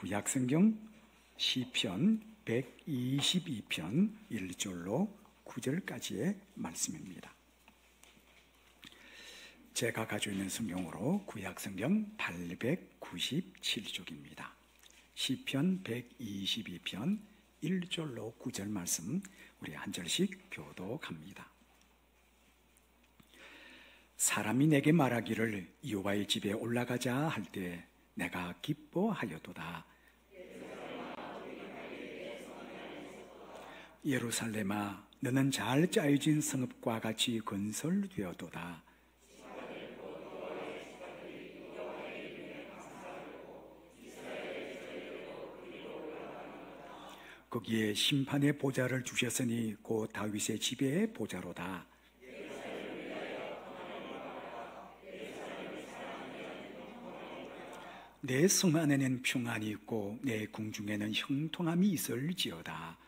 구약성경 시편 122편 1절로 9절까지의 말씀입니다. 제가 가지고 있는 성경으로 구약성경 897쪽입니다. 시편 122편 1절로 9절 말씀 우리 한 절씩 교독합니다. 사람이 내게 말하기를 여호와의 집에 올라가자 할 때 내가 기뻐하였도다. 예루살렘아, 너는 잘 짜여진 성읍과 같이 건설되었도다. 거기에 심판의 보좌를 주셨으니 곧 다윗의 집의 보좌로다. 내 성 안에는 평안이 있고 내 궁중에는 형통함이 있을지어다.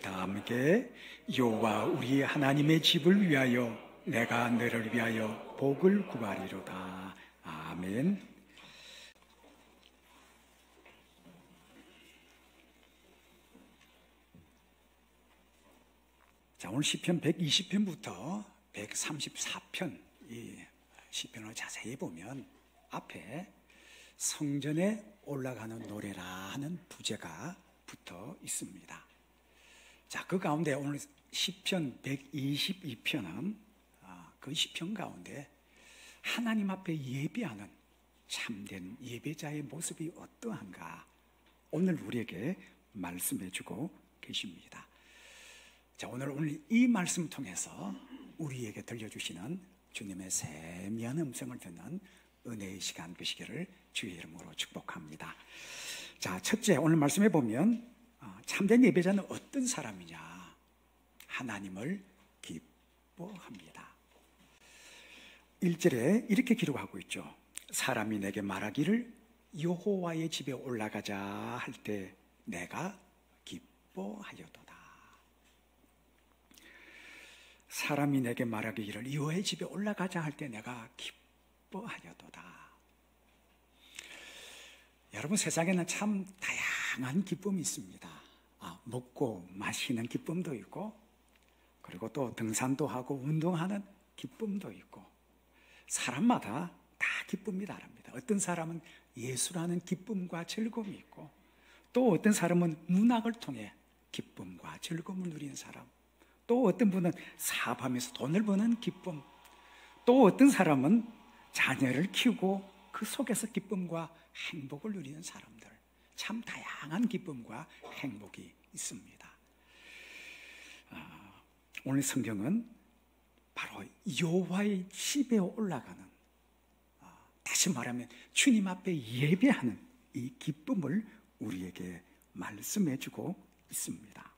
다 함께 여호와 우리 하나님의 집을 위하여 내가 너를 위하여 복을 구하리로다. 아멘. 자, 오늘 시편 120편부터 134편 이 시편을 자세히 보면 앞에 성전에 올라가는 노래라 하는 부제가 붙어 있습니다. 자, 그 가운데 오늘 시편 122편은 그 시편 가운데 하나님 앞에 예배하는 참된 예배자의 모습이 어떠한가 오늘 우리에게 말씀해 주고 계십니다. 자, 오늘 이 말씀을 통해서 우리에게 들려주시는 주님의 세미한 음성을 듣는 은혜의 시간 되시기를 주의 이름으로 축복합니다. 자, 첫째 오늘 말씀해 보면 참된 예배자는 어떤 사람이냐? 하나님을 기뻐합니다. 1절에 이렇게 기록하고 있죠. 사람이 내게 말하기를 여호와의 집에 올라가자 할 때 내가 기뻐하였도다. 사람이 내게 말하기를 여호와의 집에 올라가자 할 때 내가 기뻐하였도다. 여러분, 세상에는 참 다양한 기쁨이 있습니다. 먹고 마시는 기쁨도 있고, 그리고 또 등산도 하고 운동하는 기쁨도 있고, 사람마다 다 기쁨이 다릅니다. 어떤 사람은 예술하는 기쁨과 즐거움이 있고, 또 어떤 사람은 문학을 통해 기쁨과 즐거움을 누리는 사람, 또 어떤 분은 사업하면서 돈을 버는 기쁨, 또 어떤 사람은 자녀를 키우고 그 속에서 기쁨과 행복을 누리는 사람들, 참 다양한 기쁨과 행복이 있습니다. 오늘 성경은 바로 여호와의 집에 올라가는, 다시 말하면 주님 앞에 예배하는 이 기쁨을 우리에게 말씀해 주고 있습니다.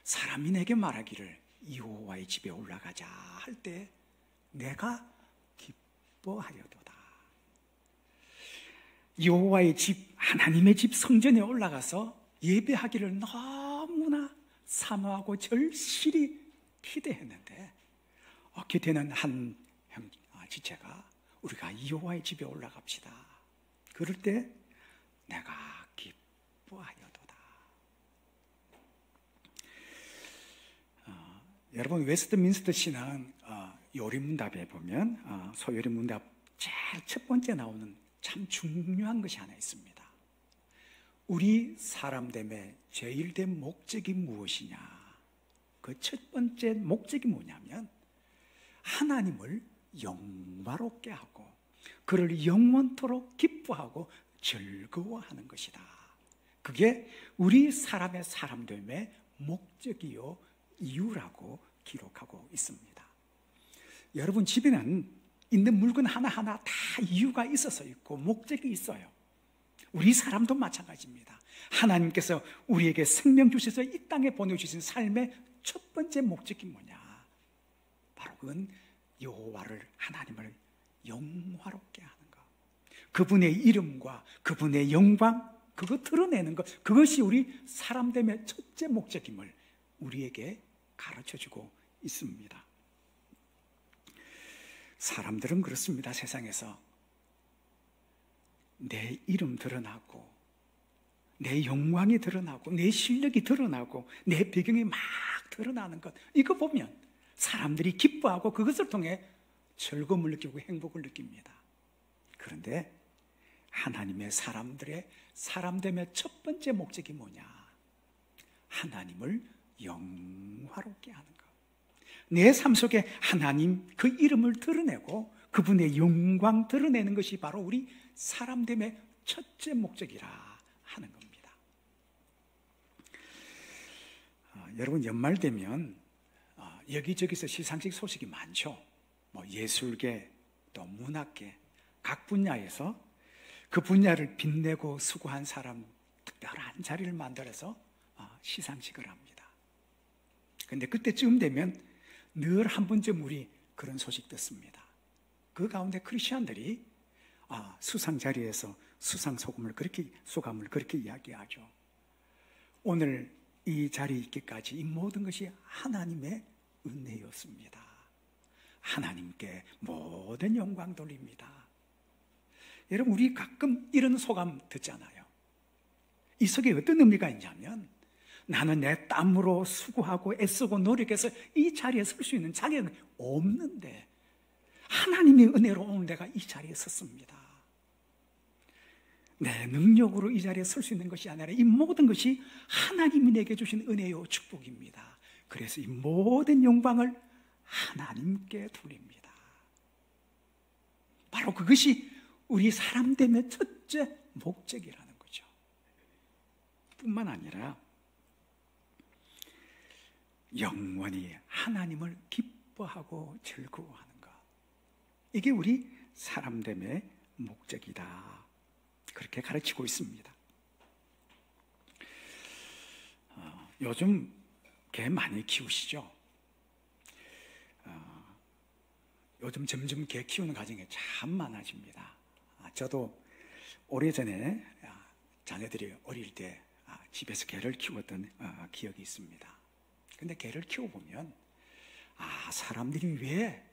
사람이 내게 말하기를 여호와의 집에 올라가자 할 때 내가 기뻐하여도다. 여호와의 집, 하나님의 집 성전에 올라가서 예배하기를 너무나 사모하고 절실히 기대했는데 기대는 한 지체가 우리가 여호와의 집에 올라갑시다. 그럴 때 내가 기뻐하여도다. 여러분, 웨스트민스터 신앙 요리문답에 보면 소요리문답 제일 첫 번째 나오는 참 중요한 것이 하나 있습니다. 우리 사람됨의 제일 된 목적이 무엇이냐? 그 첫 번째 목적이 뭐냐면 하나님을 영화롭게 하고 그를 영원토록 기뻐하고 즐거워하는 것이다. 그게 우리 사람의 사람됨의 목적이요 이유라고 기록하고 있습니다. 여러분, 집에는 있는 물건 하나하나 다 이유가 있어서 있고 목적이 있어요. 우리 사람도 마찬가지입니다. 하나님께서 우리에게 생명 주셔서 이 땅에 보내주신 삶의 첫 번째 목적이 뭐냐? 바로 그건 여호와를, 하나님을 영화롭게 하는 것, 그분의 이름과 그분의 영광, 그거 드러내는 것, 그것이 우리 사람됨의 첫째 목적임을 우리에게 가르쳐주고 있습니다. 사람들은 그렇습니다. 세상에서 내 이름 드러나고 내 영광이 드러나고 내 실력이 드러나고 내 배경이 막 드러나는 것, 이거 보면 사람들이 기뻐하고 그것을 통해 즐거움을 느끼고 행복을 느낍니다. 그런데 하나님의 사람됨의 첫 번째 목적이 뭐냐? 하나님을 영화롭게 하는 것. 내 삶 속에 하나님 그 이름을 드러내고 그분의 영광 드러내는 것이 바로 우리 사람됨의 첫째 목적이라 하는 겁니다. 여러분, 연말 되면 여기저기서 시상식 소식이 많죠. 뭐 예술계, 또 문학계, 각 분야에서 그 분야를 빛내고 수고한 사람 특별한 자리를 만들어서 시상식을 합니다. 그런데 그때쯤 되면 늘 한 번쯤 우리 그런 소식 듣습니다. 그 가운데 크리스천들이 수상 자리에서 소감을 그렇게 이야기하죠. 오늘 이 자리에 있기까지 이 모든 것이 하나님의 은혜였습니다. 하나님께 모든 영광 돌립니다. 여러분, 우리 가끔 이런 소감 듣잖아요. 이 속에 어떤 의미가 있냐면, 나는 내 땀으로 수고하고 애쓰고 노력해서 이 자리에 설 수 있는 자격이 없는데 하나님의 은혜로 오늘 내가 이 자리에 섰습니다. 내 능력으로 이 자리에 설 수 있는 것이 아니라 이 모든 것이 하나님이 내게 주신 은혜요 축복입니다. 그래서 이 모든 영광을 하나님께 돌립니다. 바로 그것이 우리 사람됨의 첫째 목적이라는 거죠. 뿐만 아니라 영원히 하나님을 기뻐하고 즐거워하는 것, 이게 우리 사람됨의 목적이다, 그렇게 가르치고 있습니다. 요즘 개 많이 키우시죠? 요즘 점점 개 키우는 가정이 참 많아집니다. 저도 오래전에 자녀들이 어릴 때 집에서 개를 키웠던 기억이 있습니다. 근데 개를 키워보면 사람들이 왜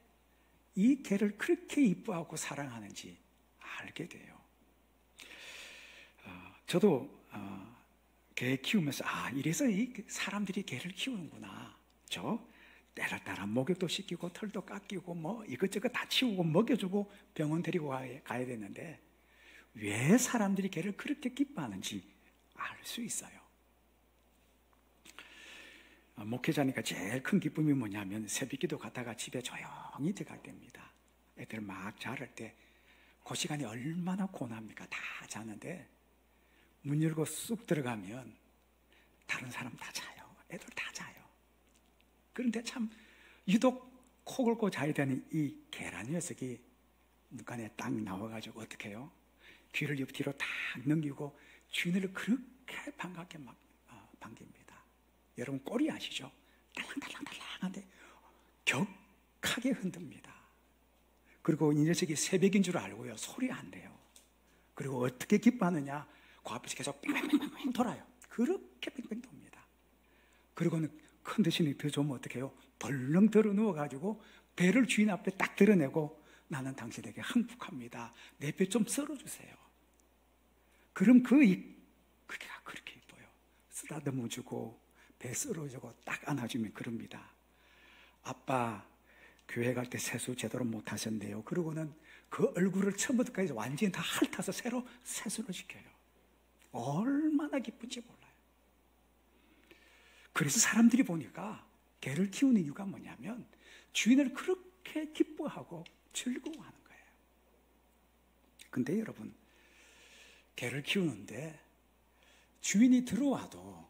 이 개를 그렇게 이뻐하고 사랑하는지 알게 돼요. 저도 개 키우면서 이래서 이 사람들이 개를 키우는구나. 때를 따라 목욕도 시키고 털도 깎이고 뭐 이것저것 다 치우고 먹여주고 병원 데리고 가야 되는데 왜 사람들이 개를 그렇게 기뻐하는지 알 수 있어요. 목회자니까 제일 큰 기쁨이 뭐냐면 새벽기도 갔다가 집에 조용히 들어갈 때입니다. 애들 막 자랄 때 그 시간이 얼마나 고납니까? 다 자는데 문 열고 쑥 들어가면 다른 사람 다 자요. 애들 다 자요. 그런데 참 유독 코 골고 자야 되는 이 계란 녀석이 문간에 딱 나와가지고 어떻게 해요? 귀를 옆뒤로 딱 넘기고 주인을 그렇게 반갑게 막 반깁니다. 여러분, 꼬리 아시죠? 달랑달랑달랑한데 격하게 흔듭니다. 그리고 이 녀석이 새벽인 줄 알고요, 소리 안 내요. 그리고 어떻게 기뻐하느냐, 그 앞에서 계속 뺑뺑뺑뺑 돌아요. 그렇게 뺑뺑 돕니다. 그리고는 컨디션이 더 좋으면 어떻게 해요? 벌렁 들어 누워가지고 배를 주인 앞에 딱 드러내고, 나는 당신에게 항복합니다. 내 배 좀 썰어주세요. 그럼 그게 그렇게 이뻐요. 쓰다듬어 주고 배 썰어주고 딱 안아주면 그럽니다. 아빠 교회 갈 때 세수 제대로 못 하셨네요. 그러고는 그 얼굴을 처음부터 까지 완전히 다 핥아서 새로 세수를 시켜요. 얼마나 기쁜지 몰라요. 그래서 사람들이 보니까 개를 키우는 이유가 뭐냐면 주인을 그렇게 기뻐하고 즐거워하는 거예요. 근데 여러분, 개를 키우는데 주인이 들어와도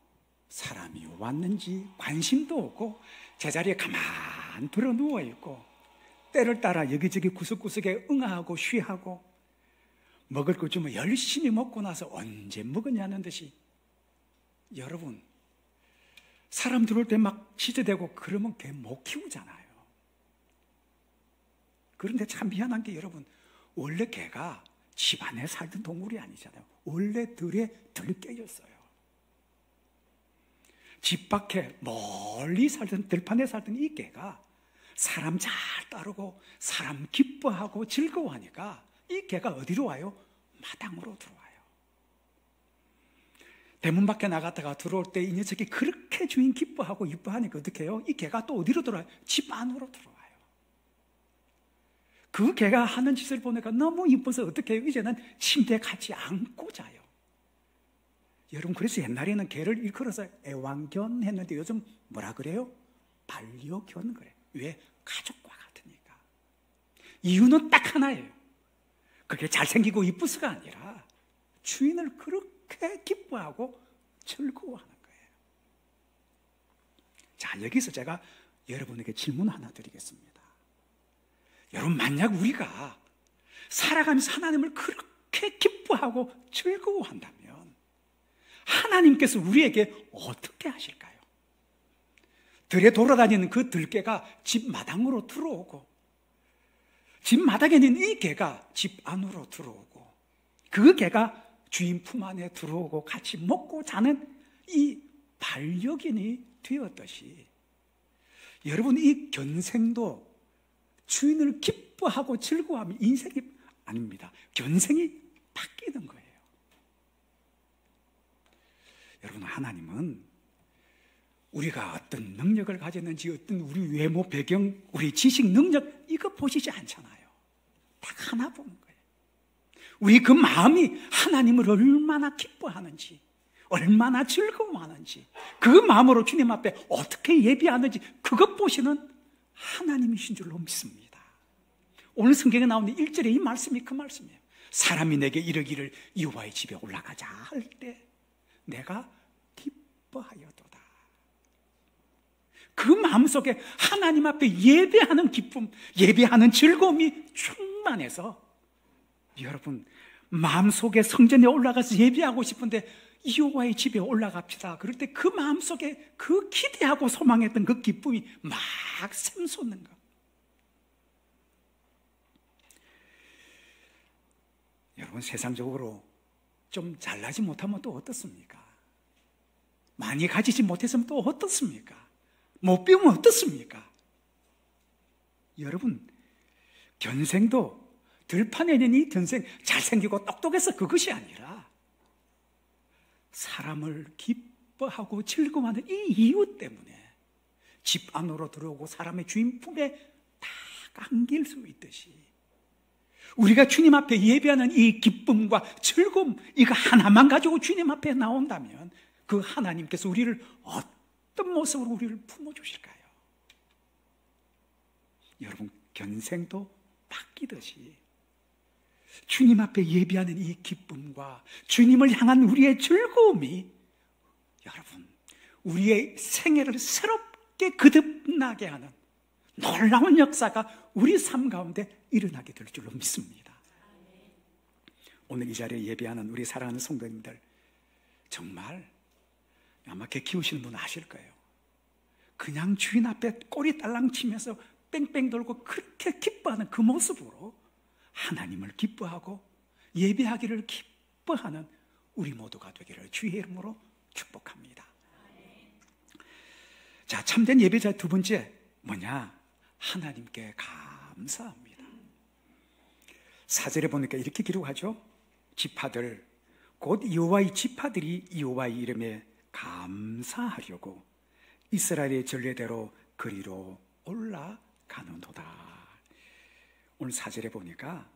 사람이 왔는지 관심도 없고 제자리에 가만 들어 누워있고 때를 따라 여기저기 구석구석에 응아하고 쉬하고 먹을 것 주면 열심히 먹고 나서 언제 먹었냐는 듯이, 여러분, 사람 들어올 때 막 지저대고 그러면 개 못 키우잖아요. 그런데 참 미안한 게, 여러분, 원래 개가 집안에 살던 동물이 아니잖아요. 원래 들에 들깨였어요. 집 밖에 멀리 살던, 들판에 살던 이 개가 사람 잘 따르고 사람 기뻐하고 즐거워하니까 이 개가 어디로 와요? 마당으로 들어와요. 대문 밖에 나갔다가 들어올 때 이 녀석이 그렇게 주인 기뻐하고 이뻐하니까 어떻게 해요? 이 개가 또 어디로 들어와요? 집 안으로 들어와요. 그 개가 하는 짓을 보니까 너무 이뻐서 어떻게 해요? 이제는 침대에 같이 안고 자요. 여러분, 그래서 옛날에는 개를 일컬어서 애완견 했는데 요즘 뭐라 그래요? 반려견 그래요. 왜? 가족과 같으니까. 이유는 딱 하나예요. 그게 잘생기고 이쁘서가 아니라 주인을 그렇게 기뻐하고 즐거워하는 거예요. 자, 여기서 제가 여러분에게 질문 하나 드리겠습니다. 여러분, 만약 우리가 살아가면서 하나님을 그렇게 기뻐하고 즐거워한다면 하나님께서 우리에게 어떻게 하실까요? 들에 돌아다니는 그 들개가 집 마당으로 들어오고 집 마당에 있는 이 개가 집 안으로 들어오고 그 개가 주인 품 안에 들어오고 같이 먹고 자는 이 반려견이 되었듯이 여러분, 이 견생도 주인을 기뻐하고 즐거워하면 인생이 아닙니다. 견생이 바뀌는 거예요. 여러분, 하나님은 우리가 어떤 능력을 가졌는지, 어떤 우리 외모, 배경, 우리 지식, 능력 이거 보시지 않잖아요. 딱 하나 보는 거예요. 우리 그 마음이 하나님을 얼마나 기뻐하는지, 얼마나 즐거워하는지, 그 마음으로 주님 앞에 어떻게 예비하는지 그것 보시는 하나님이신 줄로 믿습니다. 오늘 성경에 나오는 1절에 이 말씀이 그 말씀이에요. 사람이 내게 이르기를 여호와의 집에 올라가자 할 때 내가 기뻐하여도다. 그 마음속에 하나님 앞에 예배하는 기쁨, 예배하는 즐거움이 충만해서 여러분, 마음속에 성전에 올라가서 예배하고 싶은데 여호와의 집에 올라갑시다. 그럴 때 그 마음속에 그 기대하고 소망했던 그 기쁨이 막 샘솟는 것. 여러분, 세상적으로 좀 잘나지 못하면 또 어떻습니까? 많이 가지지 못했으면 또 어떻습니까? 못 배우면 어떻습니까? 여러분, 견생도 들판에 있는 이 견생 잘생기고 똑똑해서 그것이 아니라 사람을 기뻐하고 즐거워하는 이 이유 때문에 집 안으로 들어오고 사람의 주인 품에 다 안길 수 있듯이 우리가 주님 앞에 예배하는 이 기쁨과 즐거움 이거 하나만 가지고 주님 앞에 나온다면 그 하나님께서 우리를 어떤 모습으로 우리를 품어주실까요? 여러분, 견생도 바뀌듯이 주님 앞에 예배하는 이 기쁨과 주님을 향한 우리의 즐거움이 여러분, 우리의 생애를 새롭게 거듭나게 하는 놀라운 역사가 우리 삶 가운데 일어나게 될 줄로 믿습니다. 오늘 이 자리에 예배하는 우리 사랑하는 성도님들, 정말 아마 개 키우시는 분 아실 거예요. 그냥 주인 앞에 꼬리 딸랑 치면서 뺑뺑 돌고 그렇게 기뻐하는 그 모습으로 하나님을 기뻐하고 예배하기를 기뻐하는 우리 모두가 되기를 주의 이름으로 축복합니다. 자, 참된 예배자의 두 번째 뭐냐? 하나님께 감사합니다. 4절에 보니까 이렇게 기록하죠. 지파들 곧 여호와의 지파들이 여호와의 이름에 감사하려고 이스라엘의 전례대로 그리로 올라가는도다. 오늘 4절에 보니까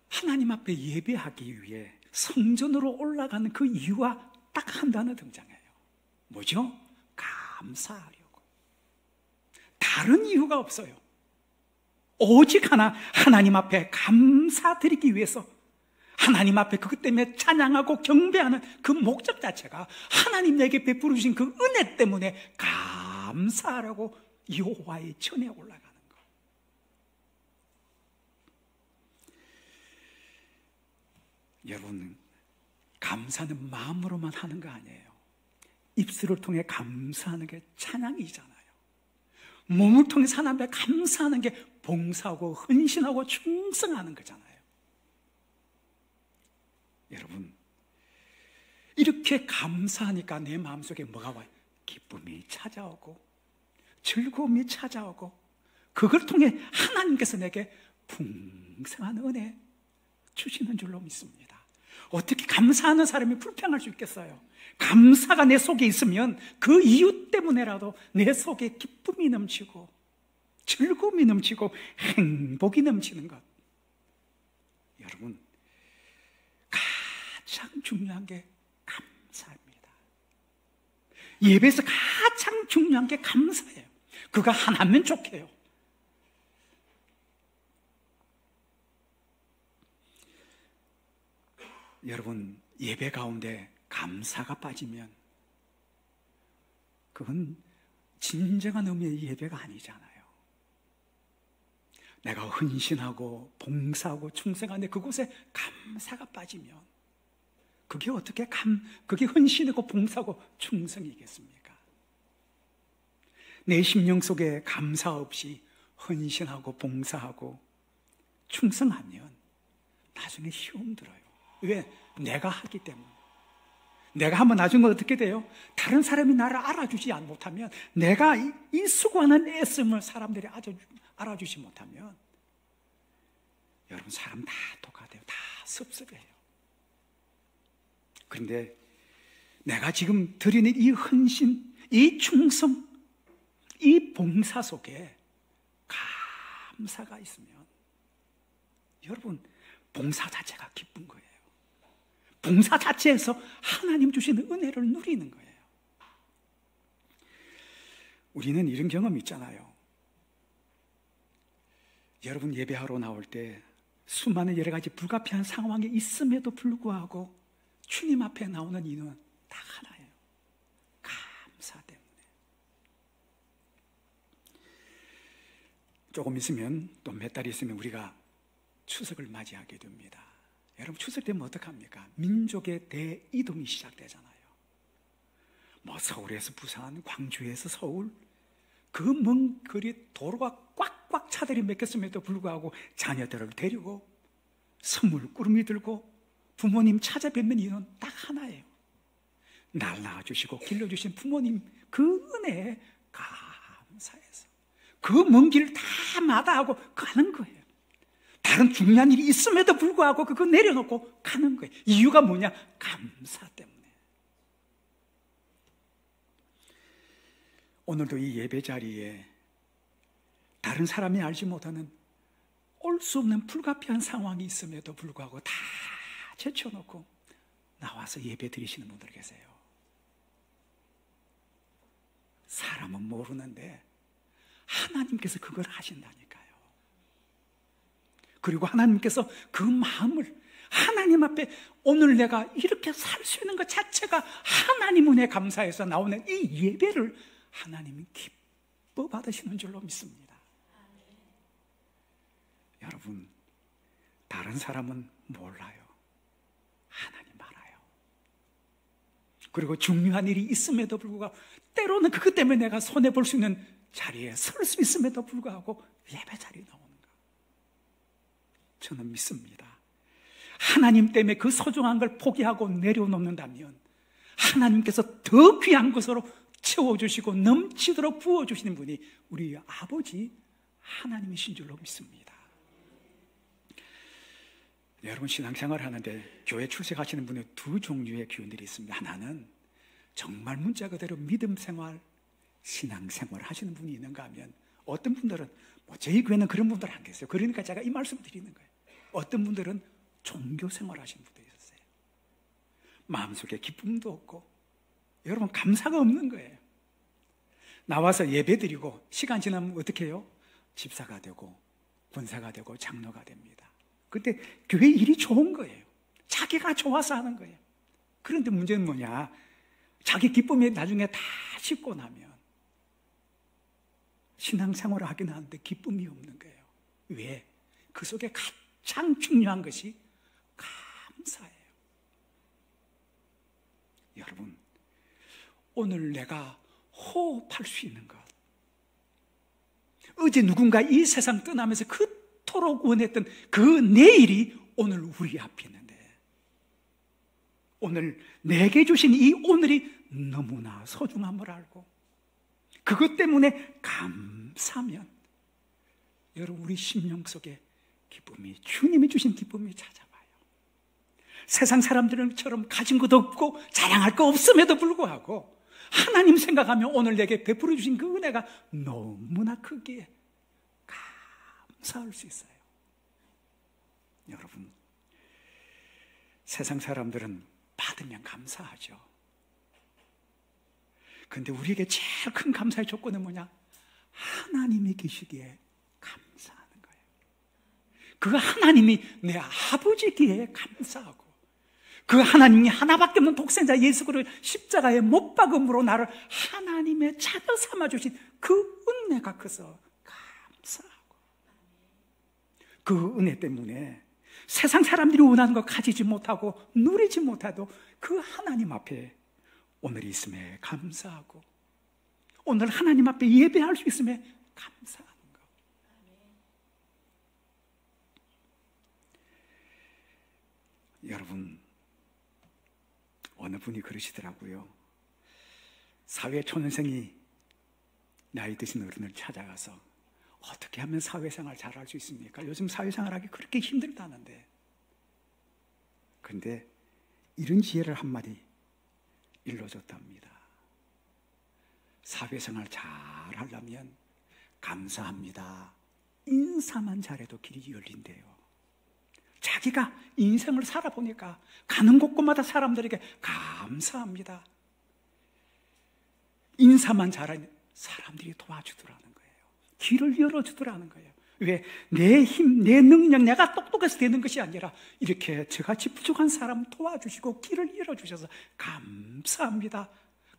하나님 앞에 예배하기 위해 성전으로 올라가는 그 이유가 딱 한 단어 등장해요. 뭐죠? 감사하려고. 다른 이유가 없어요. 오직 하나, 하나님 앞에 감사드리기 위해서 하나님 앞에 그것 때문에 찬양하고 경배하는 그 목적 자체가 하나님 내게 베풀어 주신 그 은혜 때문에 감사하라고 여호와의 전에 올라가는 것. 여러분, 감사는 마음으로만 하는 거 아니에요. 입술을 통해 감사하는 게 찬양이잖아요. 몸을 통해 하나님 앞에 감사하는 게 봉사하고 헌신하고 충성하는 거잖아요. 여러분, 이렇게 감사하니까 내 마음속에 뭐가 와요? 기쁨이 찾아오고 즐거움이 찾아오고 그걸 통해 하나님께서 내게 풍성한 은혜 주시는 줄로 믿습니다. 어떻게 감사하는 사람이 불평할 수 있겠어요? 감사가 내 속에 있으면 그 이유 때문에라도 내 속에 기쁨이 넘치고 즐거움이 넘치고 행복이 넘치는 것. 여러분, 가장 중요한 게 감사입니다. 예배에서 가장 중요한 게 감사예요. 그가 하나면 좋게요. 여러분, 예배 가운데 감사가 빠지면 그건 진정한 의미의 예배가 아니잖아요. 내가 헌신하고 봉사하고 충성하는데 그곳에 감사가 빠지면 그게 어떻게 그게 헌신이고 봉사하고 충성이겠습니까? 내 심령 속에 감사 없이 헌신하고 봉사하고 충성하면 나중에 시험 들어요. 왜? 내가 하기 때문에. 내가 하면 나중에 어떻게 돼요? 다른 사람이 나를 알아주지 못하면, 내가 이 수고하는 애씀을 사람들이 알아주지 못하면, 여러분, 사람 다 똑같아요. 다 섭섭해요. 그런데 내가 지금 드리는 이 헌신, 이 충성, 이 봉사 속에 감사가 있으면, 여러분, 봉사 자체가 기쁜 거예요. 봉사 자체에서 하나님 주시는 은혜를 누리는 거예요. 우리는 이런 경험이 있잖아요. 여러분, 예배하러 나올 때 수많은 여러 가지 불가피한 상황이 있음에도 불구하고 주님 앞에 나오는 이유는 다 하나예요. 감사 때문에. 조금 있으면, 또 몇 달 있으면 우리가 추석을 맞이하게 됩니다. 여러분, 추석 되면 어떡합니까? 민족의 대이동이 시작되잖아요. 뭐 서울에서 부산, 광주에서 서울, 그 먼 거리 도로가 꽉꽉 차들이 막혔음에도 불구하고 자녀들을 데리고 선물 꾸러미 들고 부모님 찾아뵙는 이유는 딱 하나예요. 날 낳아주시고 길러주신 부모님 그 은혜에 감사해서 그 먼 길 다 마다하고 가는 거예요. 다른 중요한 일이 있음에도 불구하고 그거 내려놓고 가는 거예요. 이유가 뭐냐? 감사 때문에. 오늘도 이 예배 자리에 다른 사람이 알지 못하는 올 수 없는 불가피한 상황이 있음에도 불구하고 다 제쳐놓고 나와서 예배 드리시는 분들 계세요. 사람은 모르는데 하나님께서 그걸 하신다니까요. 그리고 하나님께서 그 마음을 하나님 앞에 오늘 내가 이렇게 살 수 있는 것 자체가 하나님 은혜 감사해서 나오는 이 예배를 하나님이 기뻐 받으시는 줄로 믿습니다. 여러분, 다른 사람은 몰라요. 하나님 알아요. 그리고 중요한 일이 있음에도 불구하고 때로는 그것 때문에 내가 손해볼 수 있는 자리에 설 수 있음에도 불구하고 예배 자리에 나오는 거, 저는 믿습니다. 하나님 때문에 그 소중한 걸 포기하고 내려놓는다면 하나님께서 더 귀한 것으로 채워주시고 넘치도록 부어주시는 분이 우리 아버지 하나님이신 줄로 믿습니다. 여러분, 신앙생활을 하는데 교회 출석하시는 분의 두 종류의 교인들이 있습니다. 하나는 정말 문자 그대로 믿음 생활, 신앙 생활을 하시는 분이 있는가 하면, 어떤 분들은 저희 교회는 그런 분들 안 계세요. 그러니까 제가 이 말씀 드리는 거예요. 어떤 분들은 종교 생활 하시는 분도 있었어요. 마음속에 기쁨도 없고 여러분 감사가 없는 거예요. 나와서 예배 드리고 시간 지나면 어떻게 해요? 집사가 되고 권사가 되고 장로가 됩니다. 그때 교회 일이 좋은 거예요. 자기가 좋아서 하는 거예요. 그런데 문제는 뭐냐? 자기 기쁨이 나중에 다 식고 나면 신앙생활을 하긴 하는데 기쁨이 없는 거예요. 왜? 그 속에 가장 중요한 것이 감사예요. 여러분, 오늘 내가 호흡할 수 있는 것, 어제 누군가 이 세상 떠나면서 그토록 원했던 그 내일이 오늘 우리 앞에 있는데, 오늘 내게 주신 이 오늘이 너무나 소중함을 알고 그것 때문에 감사하면 여러분 우리 심령 속에 기쁨이, 주님이 주신 기쁨이 찾아와요. 세상 사람들처럼 가진 것도 없고 자랑할 거 없음에도 불구하고 하나님 생각하면 오늘 내게 베풀어 주신 그 은혜가 너무나 크기에 감사할 수 있어요. 여러분, 세상 사람들은 받으면 감사하죠. 근데 우리에게 제일 큰 감사의 조건은 뭐냐? 하나님이 계시기에 감사하는 거예요. 그 하나님이 내 아버지기에 감사하고, 그 하나님이 하나밖에 없는 독생자 예수 그리스도를 십자가에 못 박음으로 나를 하나님의 자녀 삼아주신 그 은혜가 커서 감사하고, 그 은혜 때문에 세상 사람들이 원하는 거 가지지 못하고 누리지 못해도 그 하나님 앞에 오늘 있음에 감사하고, 오늘 하나님 앞에 예배할 수 있음에 감사하는 거. 여러분, 어느 분이 그러시더라고요. 사회 초년생이 나이 드신 어른을 찾아가서 어떻게 하면 사회생활 잘할 수 있습니까? 요즘 사회생활하기 그렇게 힘들다는데. 근데 이런 지혜를 한마디 일러줬답니다. 사회생활 잘 하려면 감사합니다, 인사만 잘해도 길이 열린대요. 자기가 인생을 살아보니까 가는 곳곳마다 사람들에게 감사합니다, 인사만 잘하면 사람들이 도와주더라는 거예요. 길을 열어주더라는 거예요. 왜? 내 힘, 내 능력, 내가 똑똑해서 되는 것이 아니라 이렇게 저같이 부족한 사람 도와주시고 길을 열어주셔서 감사합니다,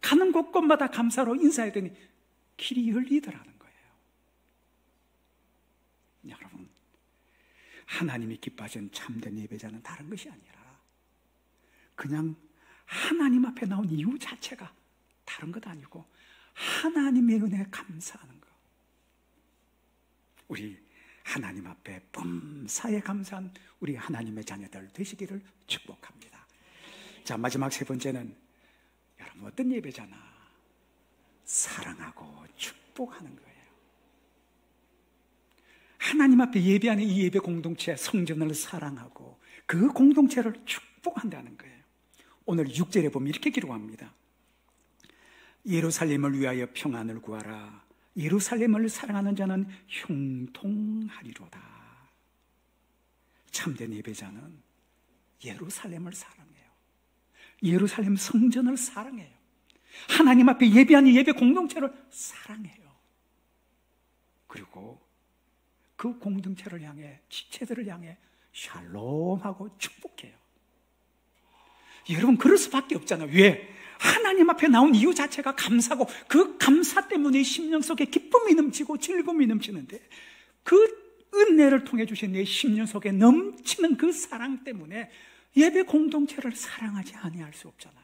가는 곳곳마다 감사로 인사했더니 길이 열리더라는 거예요. 여러분, 하나님이 기뻐하시는 참된 예배자는 다른 것이 아니라 그냥 하나님 앞에 나온 이유 자체가 다른 것 아니고 하나님의 은혜에 감사하는 것. 우리 하나님 앞에 범사에 감사한 우리 하나님의 자녀들 되시기를 축복합니다. 자, 마지막 세 번째는 여러분 어떤 예배자나 사랑하고 축복하는 거예요. 하나님 앞에 예배하는 이 예배 공동체, 성전을 사랑하고 그 공동체를 축복한다는 거예요. 오늘 6절에 보면 이렇게 기록합니다. 예루살렘을 위하여 평안을 구하라. 예루살렘을 사랑하는 자는 형통하리로다. 참된 예배자는 예루살렘을 사랑해요. 예루살렘 성전을 사랑해요. 하나님 앞에 예배하는 예배 공동체를 사랑해요. 그리고 그 공동체를 향해, 지체들을 향해 샬롬하고 축복해요. 여러분, 그럴 수밖에 없잖아요. 왜? 하나님 앞에 나온 이유 자체가 감사고 그 감사 때문에 심령 속에 기쁨이 넘치고 즐거움이 넘치는데 그 은혜를 통해 주신 내 심령 속에 넘치는 그 사랑 때문에 예배 공동체를 사랑하지 아니할 수 없잖아요.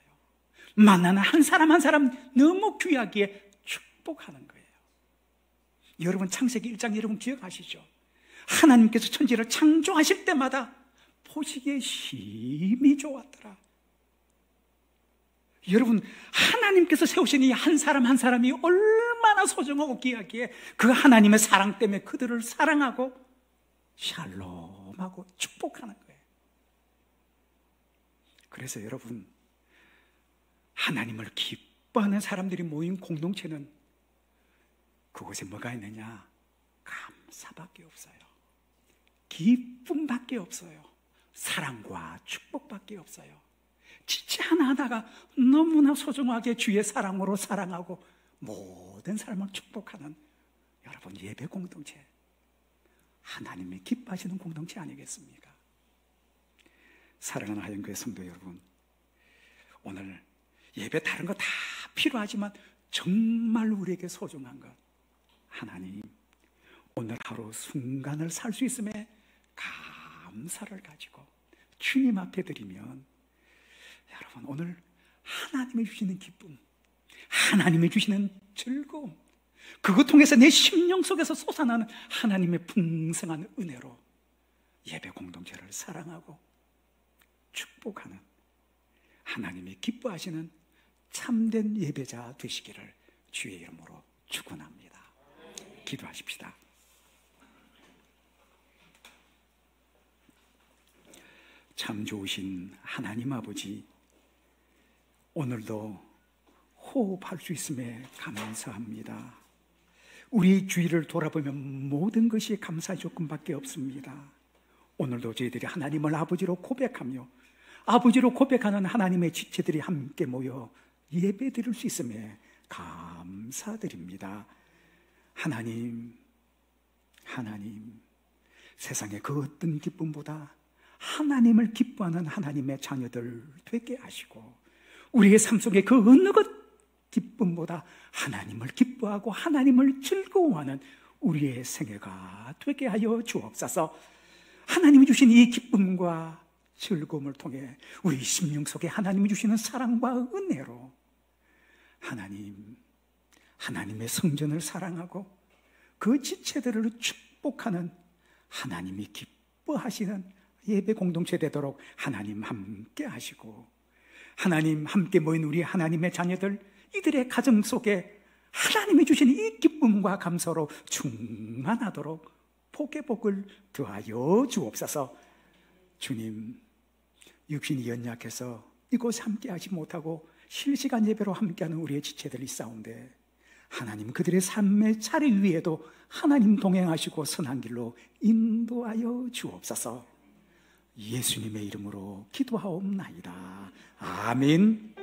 만나는 한 사람 한 사람 너무 귀하기에 축복하는 거예요. 여러분, 창세기 1장 여러분 기억하시죠? 하나님께서 천지를 창조하실 때마다 보시기에 심히 좋았더라. 여러분, 하나님께서 세우신 이 한 사람 한 사람이 얼마나 소중하고 귀하기에 그 하나님의 사랑 때문에 그들을 사랑하고 샬롬하고 축복하는 거예요. 그래서 여러분, 하나님을 기뻐하는 사람들이 모인 공동체는 그곳에 뭐가 있느냐? 감사밖에 없어요. 기쁨밖에 없어요. 사랑과 축복밖에 없어요. 지체 하나하나가 너무나 소중하게 주의 사랑으로 사랑하고 모든 사람을 축복하는 여러분 예배 공동체, 하나님이 기뻐하시는 공동체 아니겠습니까? 사랑하는 하영교회 성도 여러분, 오늘 예배 다른 거 다 필요하지만 정말 우리에게 소중한 것, 하나님 오늘 하루 순간을 살 수 있음에 감사를 가지고 주님 앞에 드리면, 여러분 오늘 하나님이 주시는 기쁨, 하나님이 주시는 즐거움, 그것 통해서 내 심령 속에서 솟아나는 하나님의 풍성한 은혜로 예배 공동체를 사랑하고 축복하는 하나님이 기뻐하시는 참된 예배자 되시기를 주의 이름으로 축원합니다. 기도하십시다. 참 좋으신 하나님 아버지, 오늘도 호흡할 수 있음에 감사합니다. 우리 주위를 돌아보면 모든 것이 감사의 조건밖에 없습니다. 오늘도 저희들이 하나님을 아버지로 고백하며 아버지로 고백하는 하나님의 지체들이 함께 모여 예배 드릴 수 있음에 감사드립니다. 하나님, 세상의 그 어떤 기쁨보다 하나님을 기뻐하는 하나님의 자녀들 되게 하시고, 우리의 삶 속에 그 어느 것 기쁨보다 하나님을 기뻐하고 하나님을 즐거워하는 우리의 생애가 되게 하여 주옵소서. 하나님이 주신 이 기쁨과 즐거움을 통해 우리 심령 속에 하나님이 주시는 사랑과 은혜로 하나님의 성전을 사랑하고 그 지체들을 축복하는 하나님이 기뻐하시는 예배 공동체 되도록 하나님 함께 하시고, 하나님 함께 모인 우리 하나님의 자녀들, 이들의 가정 속에 하나님이 주신 이 기쁨과 감사로 충만하도록 복의 복을 더하여 주옵소서. 주님, 육신이 연약해서 이곳에 함께 하지 못하고 실시간 예배로 함께하는 우리의 지체들이 있사온데, 하나님 그들의 삶의 차례 위에도 하나님 동행하시고 선한 길로 인도하여 주옵소서. 예수님의 이름으로 기도하옵나이다. 아멘.